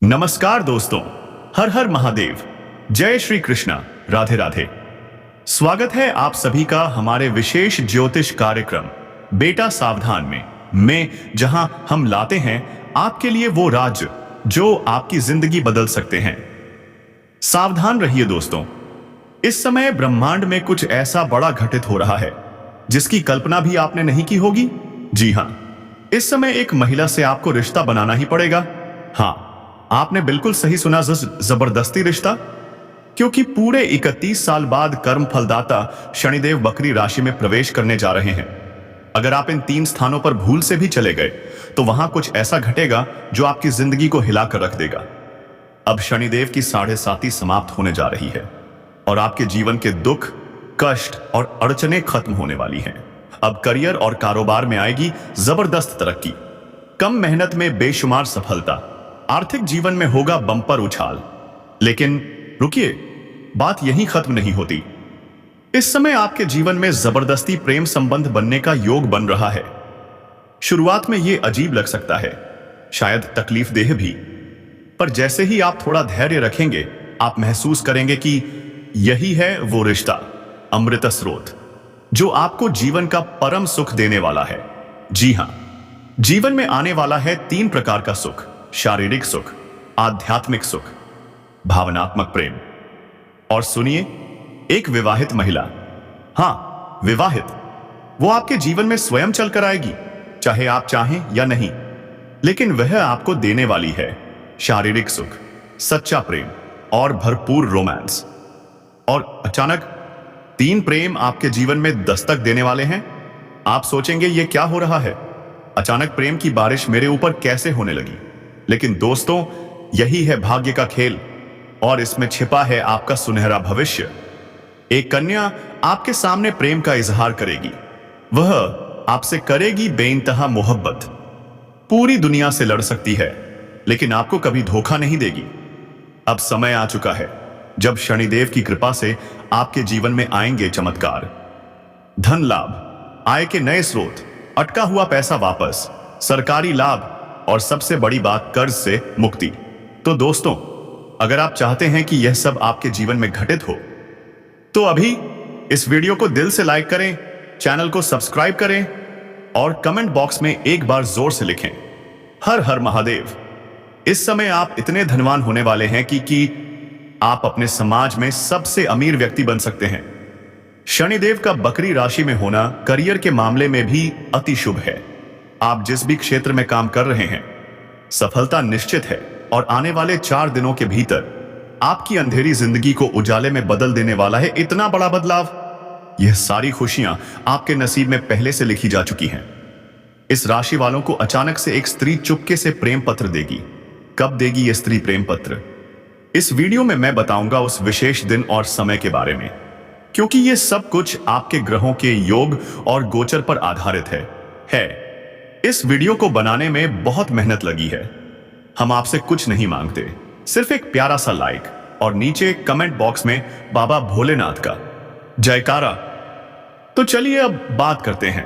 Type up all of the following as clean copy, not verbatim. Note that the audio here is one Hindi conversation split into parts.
नमस्कार दोस्तों, हर हर महादेव, जय श्री कृष्णा, राधे राधे। स्वागत है आप सभी का हमारे विशेष ज्योतिष कार्यक्रम बेटा सावधान में जहां हम लाते हैं आपके लिए वो राज जो आपकी जिंदगी बदल सकते हैं। सावधान रहिए दोस्तों, इस समय ब्रह्मांड में कुछ ऐसा बड़ा घटित हो रहा है जिसकी कल्पना भी आपने नहीं की होगी। जी हां, इस समय एक महिला से आपको रिश्ता बनाना ही पड़ेगा। हाँ, आपने बिल्कुल सही सुना, जबरदस्ती रिश्ता। क्योंकि पूरे 31 साल बाद कर्म फलदाता शनिदेव बकरी राशि में प्रवेश करने जा रहे हैं। अगर आप इन 3 स्थानों पर भूल से भी चले गए तो वहां कुछ ऐसा घटेगा जो आपकी जिंदगी को हिलाकर रख देगा। अब शनिदेव की 7.5 समाप्त होने जा रही है और आपके जीवन के दुख, कष्ट और अड़चने खत्म होने वाली हैं। अब करियर और कारोबार में आएगी जबरदस्त तरक्की, कम मेहनत में बेशुमार सफलता, आर्थिक जीवन में होगा बम्पर उछाल। लेकिन रुकिए, बात यहीं खत्म नहीं होती। इस समय आपके जीवन में जबरदस्ती प्रेम संबंध बनने का योग बन रहा है। शुरुआत में यह अजीब लग सकता है, शायद तकलीफ देह भी, पर जैसे ही आप थोड़ा धैर्य रखेंगे आप महसूस करेंगे कि यही है वो रिश्ता, अमृत स्रोत, जो आपको जीवन का परम सुख देने वाला है। जी हां, जीवन में आने वाला है 3 प्रकार का सुख: शारीरिक सुख, आध्यात्मिक सुख, भावनात्मक प्रेम। और सुनिए, एक विवाहित महिला, हां विवाहित, वो आपके जीवन में स्वयं चलकर आएगी, चाहे आप चाहें या नहीं, लेकिन वह आपको देने वाली है शारीरिक सुख, सच्चा प्रेम और भरपूर रोमांस। और अचानक 3 प्रेम आपके जीवन में दस्तक देने वाले हैं। आप सोचेंगे ये क्या हो रहा है, अचानक प्रेम की बारिश मेरे ऊपर कैसे होने लगी? लेकिन दोस्तों, यही है भाग्य का खेल और इसमें छिपा है आपका सुनहरा भविष्य। एक कन्या आपके सामने प्रेम का इजहार करेगी। वह आपसे करेगी बेइंतहा मोहब्बत, पूरी दुनिया से लड़ सकती है लेकिन आपको कभी धोखा नहीं देगी। अब समय आ चुका है जब शनिदेव की कृपा से आपके जीवन में आएंगे चमत्कार, धन लाभ, आय के नए स्रोत, अटका हुआ पैसा वापस, सरकारी लाभ और सबसे बड़ी बात, कर्ज से मुक्ति। तो दोस्तों, अगर आप चाहते हैं कि यह सब आपके जीवन में घटित हो तो अभी इस वीडियो को दिल से लाइक करें, चैनल को सब्सक्राइब करें और कमेंट बॉक्स में एक बार जोर से लिखें, हर हर महादेव। इस समय आप इतने धनवान होने वाले हैं कि आप अपने समाज में सबसे अमीर व्यक्ति बन सकते हैं। शनिदेव का बकरी राशि में होना करियर के मामले में भी अति शुभ है। आप जिस भी क्षेत्र में काम कर रहे हैं, सफलता निश्चित है और आने वाले 4 दिनों के भीतर आपकी अंधेरी जिंदगी को उजाले में बदल देने वाला है इतना बड़ा बदलाव। यह सारी खुशियां आपके नसीब में पहले से लिखी जा चुकी हैं। इस राशि वालों को अचानक से एक स्त्री चुपके से प्रेम पत्र देगी। कब देगी यह स्त्री प्रेम पत्र? इस वीडियो में मैं बताऊंगा उस विशेष दिन और समय के बारे में, क्योंकि यह सब कुछ आपके ग्रहों के योग और गोचर पर आधारित है। इस वीडियो को बनाने में बहुत मेहनत लगी है। हम आपसे कुछ नहीं मांगते, सिर्फ एक प्यारा सा लाइक और नीचे कमेंट बॉक्स में बाबा भोलेनाथ का जयकारा। तो चलिए अब बात करते हैं,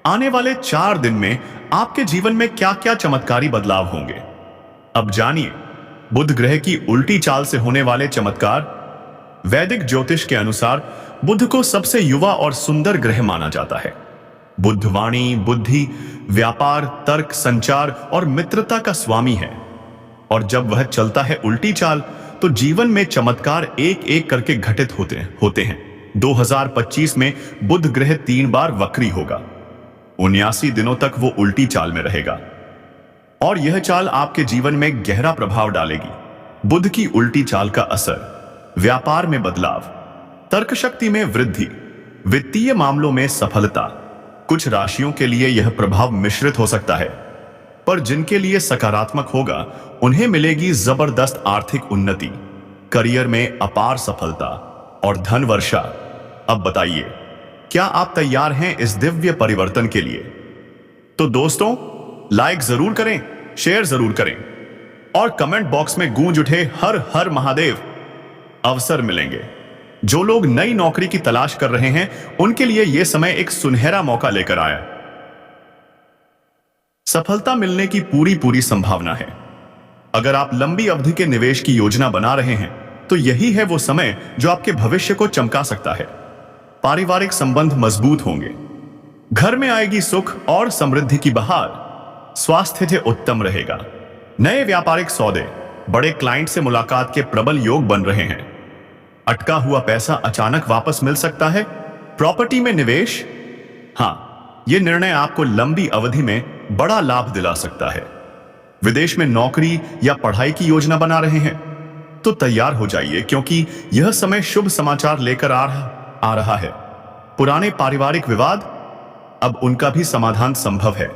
आने वाले 4 दिन में आपके जीवन में क्या क्या चमत्कारी बदलाव होंगे। अब जानिए, बुध ग्रह की उल्टी चाल से होने वाले चमत्कार। वैदिक ज्योतिष के अनुसार बुध को सबसे युवा और सुंदर ग्रह माना जाता है। बुध वाणी, बुद्धि, व्यापार, तर्क, संचार और मित्रता का स्वामी है और जब वह चलता है उल्टी चाल तो जीवन में चमत्कार एक एक करके घटित होते हैं। 2025 में बुध ग्रह 3 बार वक्री होगा। 79 दिनों तक वो उल्टी चाल में रहेगा और यह चाल आपके जीवन में गहरा प्रभाव डालेगी। बुध की उल्टी चाल का असर: व्यापार में बदलाव, तर्क शक्ति में वृद्धि, वित्तीय मामलों में सफलता। कुछ राशियों के लिए यह प्रभाव मिश्रित हो सकता है, पर जिनके लिए सकारात्मक होगा उन्हें मिलेगी जबरदस्त आर्थिक उन्नति, करियर में अपार सफलता और धन वर्षा। अब बताइए, क्या आप तैयार हैं इस दिव्य परिवर्तन के लिए? तो दोस्तों, लाइक जरूर करें, शेयर जरूर करें और कमेंट बॉक्स में गूंज उठे हर हर महादेव। अवसर मिलेंगे। जो लोग नई नौकरी की तलाश कर रहे हैं उनके लिए यह समय एक सुनहरा मौका लेकर आया। सफलता मिलने की पूरी संभावना है। अगर आप लंबी अवधि के निवेश की योजना बना रहे हैं तो यही है वो समय जो आपके भविष्य को चमका सकता है। पारिवारिक संबंध मजबूत होंगे, घर में आएगी सुख और समृद्धि की बहार, स्वास्थ्य उत्तम रहेगा। नए व्यापारिक सौदे, बड़े क्लाइंट से मुलाकात के प्रबल योग बन रहे हैं। अटका हुआ पैसा अचानक वापस मिल सकता है। प्रॉपर्टी में निवेश, हाँ, यह निर्णय आपको लंबी अवधि में बड़ा लाभ दिला सकता है। विदेश में नौकरी या पढ़ाई की योजना बना रहे हैं तो तैयार हो जाइए, क्योंकि यह समय शुभ समाचार लेकर आ रहा है। पुराने पारिवारिक विवाद, अब उनका भी समाधान संभव है।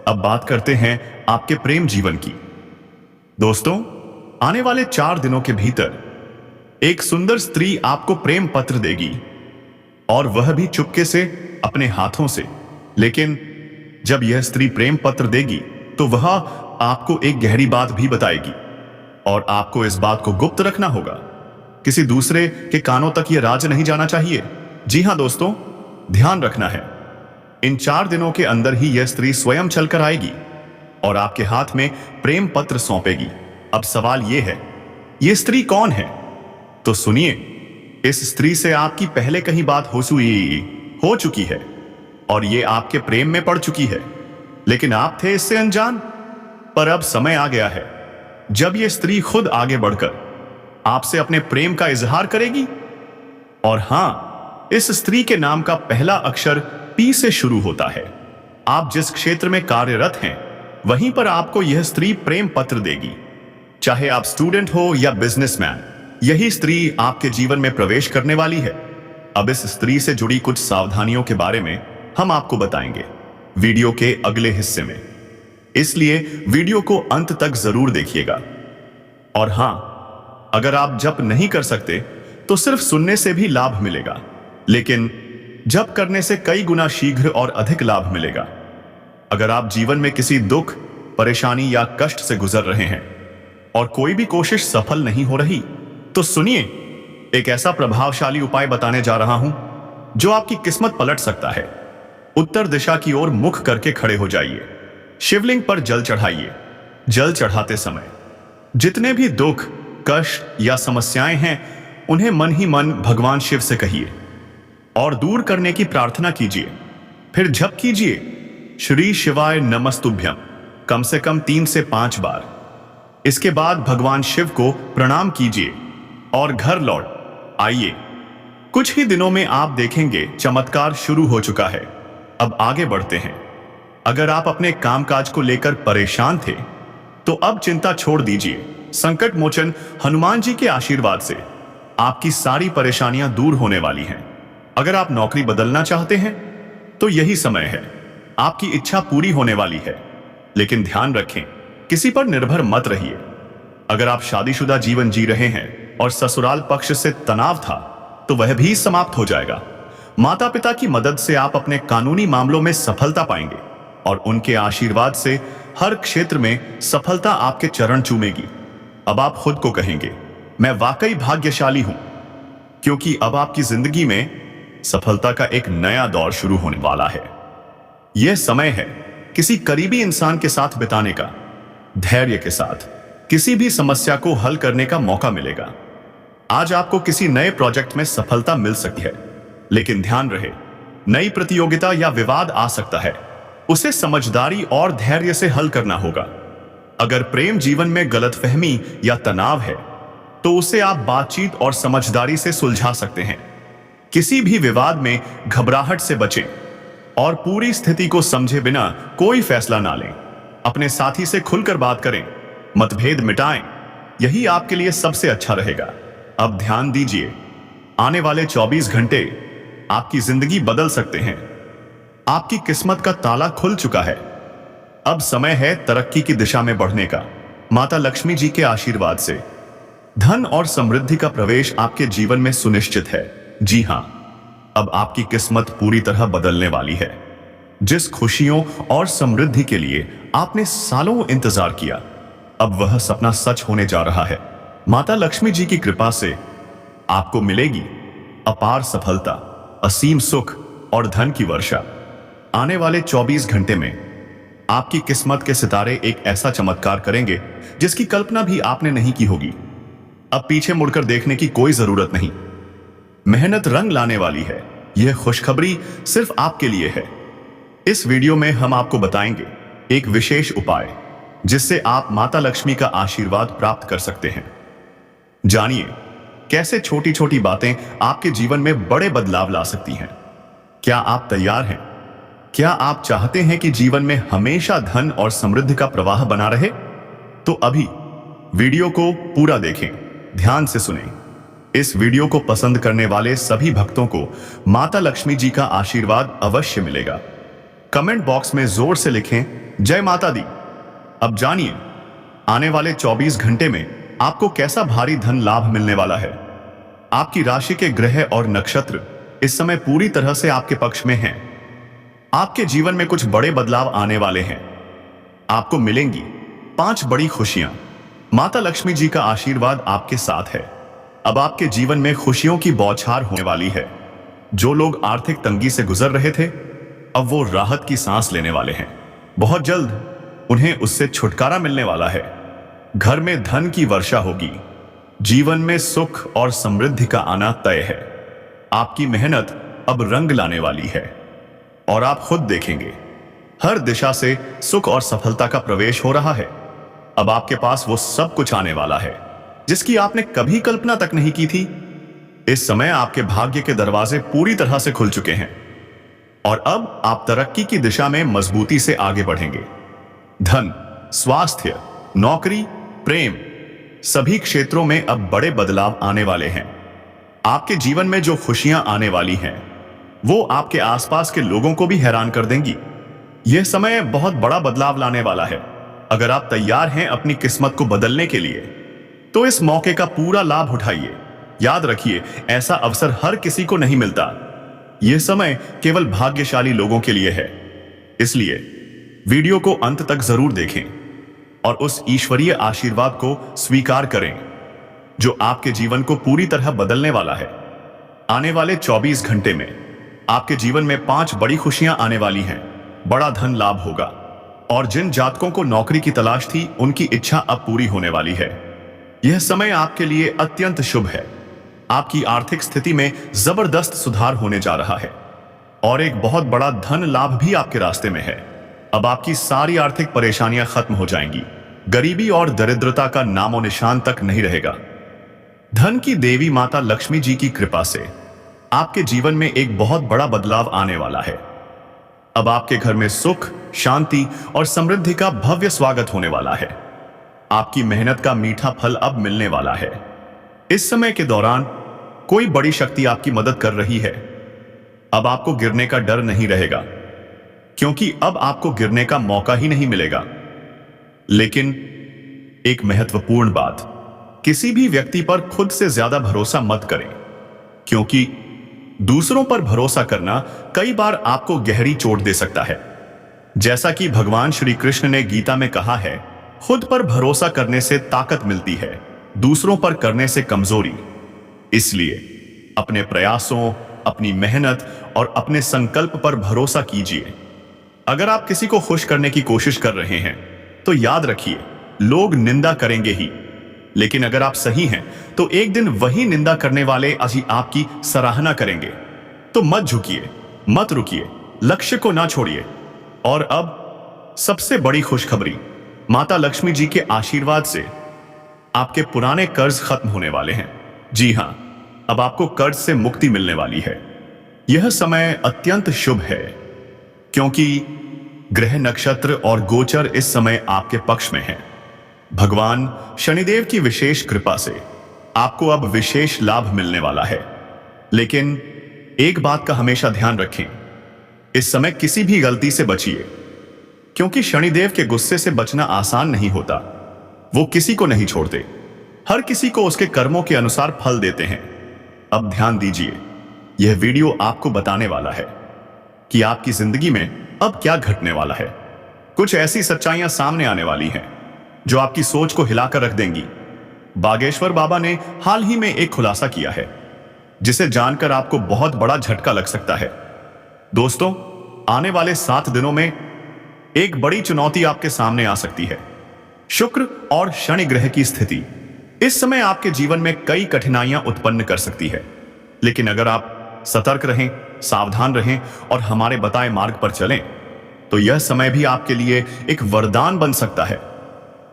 अब बात करते हैं आपके प्रेम जीवन की। दोस्तों, आने वाले 4 दिनों के भीतर एक सुंदर स्त्री आपको प्रेम पत्र देगी, और वह भी चुपके से, अपने हाथों से। लेकिन जब यह स्त्री प्रेम पत्र देगी तो वह आपको एक गहरी बात भी बताएगी, और आपको इस बात को गुप्त रखना होगा। किसी दूसरे के कानों तक यह राज नहीं जाना चाहिए। जी हां दोस्तों, ध्यान रखना है, इन 4 दिनों के अंदर ही यह स्त्री स्वयं चलकर आएगी और आपके हाथ में प्रेम पत्र सौंपेगी। अब सवाल यह है, यह स्त्री कौन है? तो सुनिए, इस स्त्री से आपकी पहले कहीं बात हो चुकी है और यह आपके प्रेम में पड़ चुकी है, लेकिन आप थे इससे अनजान। पर अब समय आ गया है जब यह स्त्री खुद आगे बढ़कर आपसे अपने प्रेम का इजहार करेगी। और हां, इस स्त्री के नाम का पहला अक्षर पी से शुरू होता है। आप जिस क्षेत्र में कार्यरत हैं वहीं पर आपको यह स्त्री प्रेम पत्र देगी। चाहे आप स्टूडेंट हो या बिजनेसमैन, यही स्त्री आपके जीवन में प्रवेश करने वाली है। अब इस स्त्री से जुड़ी कुछ सावधानियों के बारे में हम आपको बताएंगे वीडियो के अगले हिस्से में, इसलिए वीडियो को अंत तक जरूर देखिएगा। और हां, अगर आप जप नहीं कर सकते तो सिर्फ सुनने से भी लाभ मिलेगा, लेकिन जप करने से कई गुना शीघ्र और अधिक लाभ मिलेगा। अगर आप जीवन में किसी दुख, परेशानी या कष्ट से गुजर रहे हैं और कोई भी कोशिश सफल नहीं हो रही, तो सुनिए, एक ऐसा प्रभावशाली उपाय बताने जा रहा हूं जो आपकी किस्मत पलट सकता है। उत्तर दिशा की ओर मुख करके खड़े हो जाइए, शिवलिंग पर जल चढ़ाइए। जल चढ़ाते समय जितने भी दुख, कष्ट या समस्याएं हैं उन्हें मन ही मन भगवान शिव से कहिए और दूर करने की प्रार्थना कीजिए। फिर जप कीजिए, श्री शिवाय नमस्तुभ्यम, कम से कम 3 से 5 बार। इसके बाद भगवान शिव को प्रणाम कीजिए और घर लौट आइए। कुछ ही दिनों में आप देखेंगे चमत्कार शुरू हो चुका है। अब आगे बढ़ते हैं। अगर आप अपने कामकाज को लेकर परेशान थे तो अब चिंता छोड़ दीजिए। संकट मोचन हनुमान जी के आशीर्वाद से आपकी सारी परेशानियां दूर होने वाली हैं। अगर आप नौकरी बदलना चाहते हैं तो यही समय है, आपकी इच्छा पूरी होने वाली है। लेकिन ध्यान रखें, किसी पर निर्भर मत रहिए। अगर आप शादीशुदा जीवन जी रहे हैं और ससुराल पक्ष से तनाव था तो वह भी समाप्त हो जाएगा। माता पिता की मदद से आप अपने कानूनी मामलों में सफलता पाएंगे और उनके आशीर्वाद से हर क्षेत्र में सफलता आपके चरण चूमेगी। अब आप खुद को कहेंगे, मैं वाकई भाग्यशाली हूं, क्योंकि अब आपकी जिंदगी में सफलता का एक नया दौर शुरू होने वाला है। यह समय है किसी करीबी इंसान के साथ बिताने का। धैर्य के साथ किसी भी समस्या को हल करने का मौका मिलेगा। आज आपको किसी नए प्रोजेक्ट में सफलता मिल सकती है, लेकिन ध्यान रहे, नई प्रतियोगिता या विवाद आ सकता है। उसे समझदारी और धैर्य से हल करना होगा। अगर प्रेम जीवन में गलतफहमी या तनाव है तो उसे आप बातचीत और समझदारी से सुलझा सकते हैं। किसी भी विवाद में घबराहट से बचें और पूरी स्थिति को समझे बिना कोई फैसला ना लें। अपने साथी से खुलकर बात करें, मतभेद मिटाएं, यही आपके लिए सबसे अच्छा रहेगा। अब ध्यान दीजिए, आने वाले 24 घंटे आपकी जिंदगी बदल सकते हैं। आपकी किस्मत का ताला खुल चुका है। अब समय है तरक्की की दिशा में बढ़ने का। माता लक्ष्मी जी के आशीर्वाद से धन और समृद्धि का प्रवेश आपके जीवन में सुनिश्चित है। जी हां, अब आपकी किस्मत पूरी तरह बदलने वाली है। जिस खुशियों और समृद्धि के लिए आपने सालों इंतजार किया, अब वह सपना सच होने जा रहा है। माता लक्ष्मी जी की कृपा से आपको मिलेगी अपार सफलता, असीम सुख और धन की वर्षा। आने वाले 24 घंटे में आपकी किस्मत के सितारे एक ऐसा चमत्कार करेंगे जिसकी कल्पना भी आपने नहीं की होगी। अब पीछे मुड़कर देखने की कोई जरूरत नहीं। मेहनत रंग लाने वाली है। यह खुशखबरी सिर्फ आपके लिए है। इस वीडियो में हम आपको बताएंगे एक विशेष उपाय जिससे आप माता लक्ष्मी का आशीर्वाद प्राप्त कर सकते हैं। जानिए कैसे छोटी छोटी बातें आपके जीवन में बड़े बदलाव ला सकती हैं। क्या आप तैयार हैं? क्या आप चाहते हैं कि जीवन में हमेशा धन और समृद्धि का प्रवाह बना रहे? तो अभी वीडियो को पूरा देखें, ध्यान से सुनें। इस वीडियो को पसंद करने वाले सभी भक्तों को माता लक्ष्मी जी का आशीर्वाद अवश्य मिलेगा। कमेंट बॉक्स में जोर से लिखें, जय माता दी। अब जानिए आने वाले 24 घंटे में आपको कैसा भारी धन लाभ मिलने वाला है। आपकी राशि के ग्रह और नक्षत्र इस समय पूरी तरह से आपके पक्ष में हैं। आपके जीवन में कुछ बड़े बदलाव आने वाले हैं। आपको मिलेंगी 5 बड़ी खुशियां। माता लक्ष्मी जी का आशीर्वाद आपके साथ है। अब आपके जीवन में खुशियों की बौछार होने वाली है। जो लोग आर्थिक तंगी से गुजर रहे थे, अब वो राहत की सांस लेने वाले हैं। बहुत जल्द उन्हें उससे छुटकारा मिलने वाला है। घर में धन की वर्षा होगी। जीवन में सुख और समृद्धि का आना तय है। आपकी मेहनत अब रंग लाने वाली है और आप खुद देखेंगे हर दिशा से सुख और सफलता का प्रवेश हो रहा है। अब आपके पास वो सब कुछ आने वाला है जिसकी आपने कभी कल्पना तक नहीं की थी। इस समय आपके भाग्य के दरवाजे पूरी तरह से खुल चुके हैं और अब आप तरक्की की दिशा में मजबूती से आगे बढ़ेंगे। धन, स्वास्थ्य, नौकरी, प्रेम, सभी क्षेत्रों में अब बड़े बदलाव आने वाले हैं। आपके जीवन में जो खुशियां आने वाली हैं, वो आपके आसपास के लोगों को भी हैरान कर देंगी। यह समय बहुत बड़ा बदलाव लाने वाला है। अगर आप तैयार हैं अपनी किस्मत को बदलने के लिए, तो इस मौके का पूरा लाभ उठाइए। याद रखिए, ऐसा अवसर हर किसी को नहीं मिलता। यह समय केवल भाग्यशाली लोगों के लिए है। इसलिए वीडियो को अंत तक जरूर देखें और उस ईश्वरीय आशीर्वाद को स्वीकार करें जो आपके जीवन को पूरी तरह बदलने वाला है। आने वाले 24 घंटे में आपके जीवन में 5 बड़ी खुशियां आने वाली हैं। बड़ा धन लाभ होगा और जिन जातकों को नौकरी की तलाश थी, उनकी इच्छा अब पूरी होने वाली है। यह समय आपके लिए अत्यंत शुभ है। आपकी आर्थिक स्थिति में जबरदस्त सुधार होने जा रहा है और एक बहुत बड़ा धन लाभ भी आपके रास्ते में है। अब आपकी सारी आर्थिक परेशानियां खत्म हो जाएंगी। गरीबी और दरिद्रता का नामो निशान तक नहीं रहेगा। धन की देवी माता लक्ष्मी जी की कृपा से आपके जीवन में एक बहुत बड़ा बदलाव आने वाला है। अब आपके घर में सुख, शांति और समृद्धि का भव्य स्वागत होने वाला है। आपकी मेहनत का मीठा फल अब मिलने वाला है। इस समय के दौरान कोई बड़ी शक्ति आपकी मदद कर रही है। अब आपको गिरने का डर नहीं रहेगा, क्योंकि अब आपको गिरने का मौका ही नहीं मिलेगा। लेकिन एक महत्वपूर्ण बात, किसी भी व्यक्ति पर खुद से ज्यादा भरोसा मत करें, क्योंकि दूसरों पर भरोसा करना कई बार आपको गहरी चोट दे सकता है। जैसा कि भगवान श्री कृष्ण ने गीता में कहा है, खुद पर भरोसा करने से ताकत मिलती है, दूसरों पर करने से कमजोरी। इसलिए अपने प्रयासों, अपनी मेहनत और अपने संकल्प पर भरोसा कीजिए। अगर आप किसी को खुश करने की कोशिश कर रहे हैं, तो याद रखिए, लोग निंदा करेंगे ही। लेकिन अगर आप सही हैं, तो एक दिन वही निंदा करने वाले आपकी सराहना करेंगे। तो मत झुकिए, मत रुकिए, लक्ष्य को ना छोड़िए। और अब सबसे बड़ी खुशखबरी, माता लक्ष्मी जी के आशीर्वाद से आपके पुराने कर्ज खत्म होने वाले हैं। जी हां, अब आपको कर्ज से मुक्ति मिलने वाली है। यह समय अत्यंत शुभ है, क्योंकि ग्रह, नक्षत्र और गोचर इस समय आपके पक्ष में हैं। भगवान शनिदेव की विशेष कृपा से आपको अब विशेष लाभ मिलने वाला है। लेकिन एक बात का हमेशा ध्यान रखें, इस समय किसी भी गलती से बचिए, क्योंकि शनिदेव के गुस्से से बचना आसान नहीं होता। वो किसी को नहीं छोड़ते, हर किसी को उसके कर्मों के अनुसार फल देते हैं। अब ध्यान दीजिए, यह वीडियो आपको बताने वाला है कि आपकी जिंदगी में अब क्या घटने वाला है। कुछ ऐसी सच्चाइयां सामने आने वाली हैं जो आपकी सोच को हिलाकर रख देंगी। बागेश्वर बाबा ने हाल ही में एक खुलासा किया है, जिसे जानकर आपको बहुत बड़ा झटका लग सकता है। दोस्तों, आने वाले 7 दिनों में एक बड़ी चुनौती आपके सामने आ सकती है। शुक्र और शनि ग्रह की स्थिति इस समय आपके जीवन में कई कठिनाइयां उत्पन्न कर सकती है, लेकिन अगर आप सतर्क रहें, सावधान रहें और हमारे बताए मार्ग पर चलें, तो यह समय भी आपके लिए एक वरदान बन सकता है।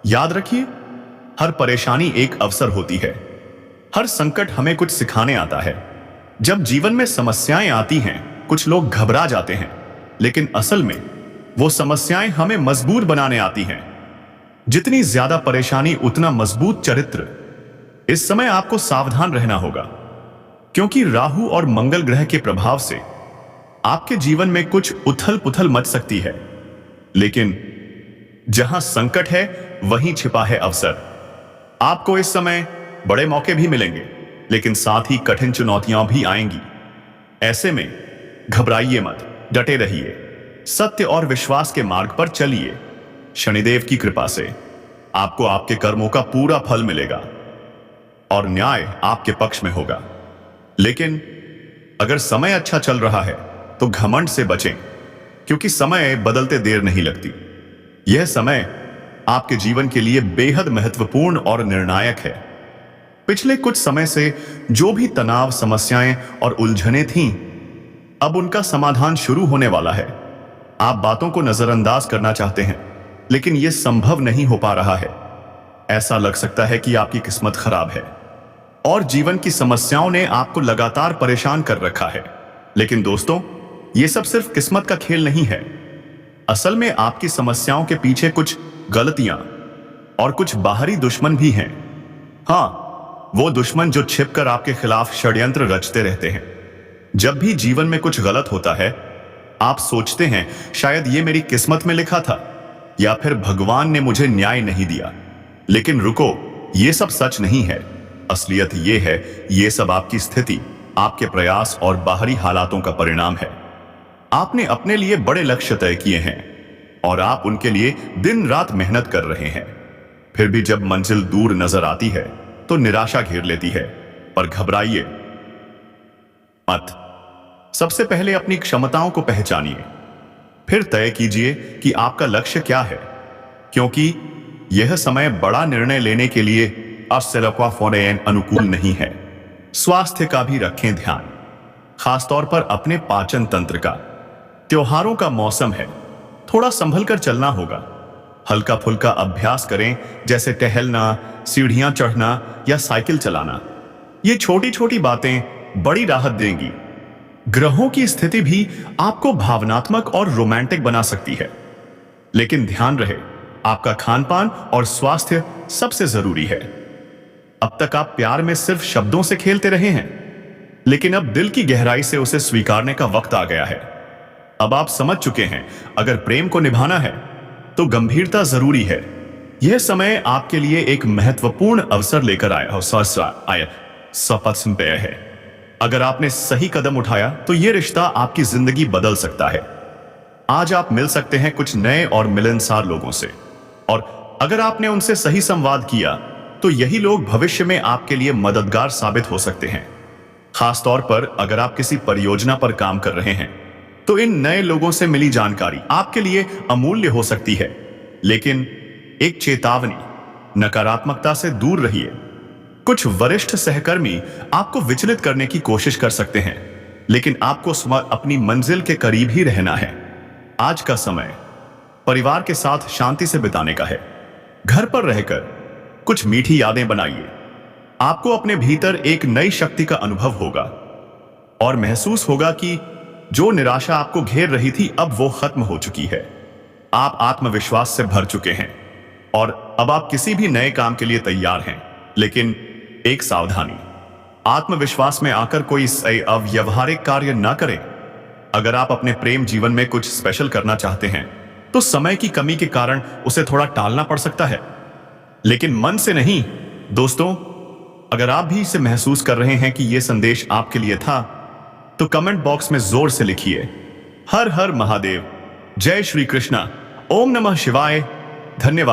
याद रखिए, हर परेशानी एक अवसर होती है। हर संकट हमें कुछ सिखाने आता है। जब जीवन में समस्याएं आती हैं, कुछ लोग घबरा जाते हैं, लेकिन असल में वो समस्याएं हमें मजबूत बनाने आती हैं। जितनी ज्यादा परेशानी उतना मजबूत चरित्र। इस समय आपको सावधान रहना होगा, क्योंकि राहु और मंगल ग्रह के प्रभाव से आपके जीवन में कुछ उथल पुथल मच सकती है। लेकिन जहां संकट है वहीं छिपा है अवसर। आपको इस समय बड़े मौके भी मिलेंगे, लेकिन साथ ही कठिन चुनौतियां भी आएंगी। ऐसे में घबराइए मत, डटे रहिए, सत्य और विश्वास के मार्ग पर चलिए। शनिदेव की कृपा से आपको आपके कर्मों का पूरा फल मिलेगा और न्याय आपके पक्ष में होगा। लेकिन अगर समय अच्छा चल रहा है तो घमंड से बचें, क्योंकि समय बदलते देर नहीं लगती। यह समय आपके जीवन के लिए बेहद महत्वपूर्ण और निर्णायक है। पिछले कुछ समय से जो भी तनाव, समस्याएं और उलझनें थीं, अब उनका समाधान शुरू होने वाला है। आप बातों को नजरअंदाज करना चाहते हैं, लेकिन यह संभव नहीं हो पा रहा है। ऐसा लग सकता है कि आपकी किस्मत खराब है और जीवन की समस्याओं ने आपको लगातार परेशान कर रखा है। लेकिन दोस्तों, यह सब सिर्फ किस्मत का खेल नहीं है। असल में आपकी समस्याओं के पीछे कुछ गलतियां और कुछ बाहरी दुश्मन भी हैं। हाँ, वो दुश्मन जो छिपकर आपके खिलाफ षड्यंत्र रचते रहते हैं। जब भी जीवन में कुछ गलत होता है, आप सोचते हैं शायद ये मेरी किस्मत में लिखा था, या फिर भगवान ने मुझे न्याय नहीं दिया। लेकिन रुको, ये सब सच नहीं है। असलियत ये है, ये सब आपकी स्थिति, आपके प्रयास और बाहरी हालातों का परिणाम है। आपने अपने लिए बड़े लक्ष्य तय किए हैं और आप उनके लिए दिन रात मेहनत कर रहे हैं। फिर भी जब मंजिल दूर नजर आती है तो निराशा घेर लेती है। पर घबराइए मत। सबसे पहले अपनी क्षमताओं को पहचानिए, फिर तय कीजिए कि आपका लक्ष्य क्या है, क्योंकि यह समय बड़ा निर्णय लेने के लिए अनुकूल नहीं है। स्वास्थ्य का भी रखें ध्यान, खासतौर पर अपने पाचन तंत्र का। त्योहारों का मौसम है, थोड़ा संभल कर चलना होगा। हल्का फुल्का अभ्यास करें, जैसे टहलना, सीढ़ियां चढ़ना या साइकिल चलाना। ये छोटी छोटी बातें बड़ी राहत देंगी। ग्रहों की स्थिति भी आपको भावनात्मक और रोमांटिक बना सकती है, लेकिन ध्यान रहे, आपका खानपान और स्वास्थ्य सबसे जरूरी है। अब तक आप प्यार में सिर्फ शब्दों से खेलते रहे हैं, लेकिन अब दिल की गहराई से उसे स्वीकारने का वक्त आ गया है। अब आप समझ चुके हैं, अगर प्रेम को निभाना है तो गंभीरता जरूरी है। यह समय आपके लिए एक महत्वपूर्ण अवसर लेकर आया है। अगर आपने सही कदम उठाया तो यह रिश्ता आपकी जिंदगी बदल सकता है। आज आप मिल सकते हैं कुछ नए और मिलनसार लोगों से, और अगर आपने उनसे सही संवाद किया तो यही लोग भविष्य में आपके लिए मददगार साबित हो सकते हैं। खासतौर पर अगर आप किसी परियोजना पर काम कर रहे हैं तो इन नए लोगों से मिली जानकारी आपके लिए अमूल्य हो सकती है। लेकिन एक चेतावनी, नकारात्मकता से दूर रहिए। कुछ वरिष्ठ सहकर्मी आपको विचलित करने की कोशिश कर सकते हैं, लेकिन आपको अपनी मंजिल के करीब ही रहना है। आज का समय परिवार के साथ शांति से बिताने का है। घर पर रहकर कुछ मीठी यादें बनाइए। आपको अपने भीतर एक नई शक्ति का अनुभव होगा और महसूस होगा कि जो निराशा आपको घेर रही थी अब वो खत्म हो चुकी है। आप आत्मविश्वास से भर चुके हैं और अब आप किसी भी नए काम के लिए तैयार हैं। लेकिन एक सावधानी, आत्मविश्वास में आकर कोई अव्यावहारिक कार्य ना करें। अगर आप अपने प्रेम जीवन में कुछ स्पेशल करना चाहते हैं तो समय की कमी के कारण उसे थोड़ा टालना पड़ सकता है, लेकिन मन से नहीं। दोस्तों, अगर आप भी इसे महसूस कर रहे हैं कि यह संदेश आपके लिए था, तो कमेंट बॉक्स में जोर से लिखिए, हर हर महादेव, जय श्री कृष्णा, ओम नमः शिवाय। धन्यवाद।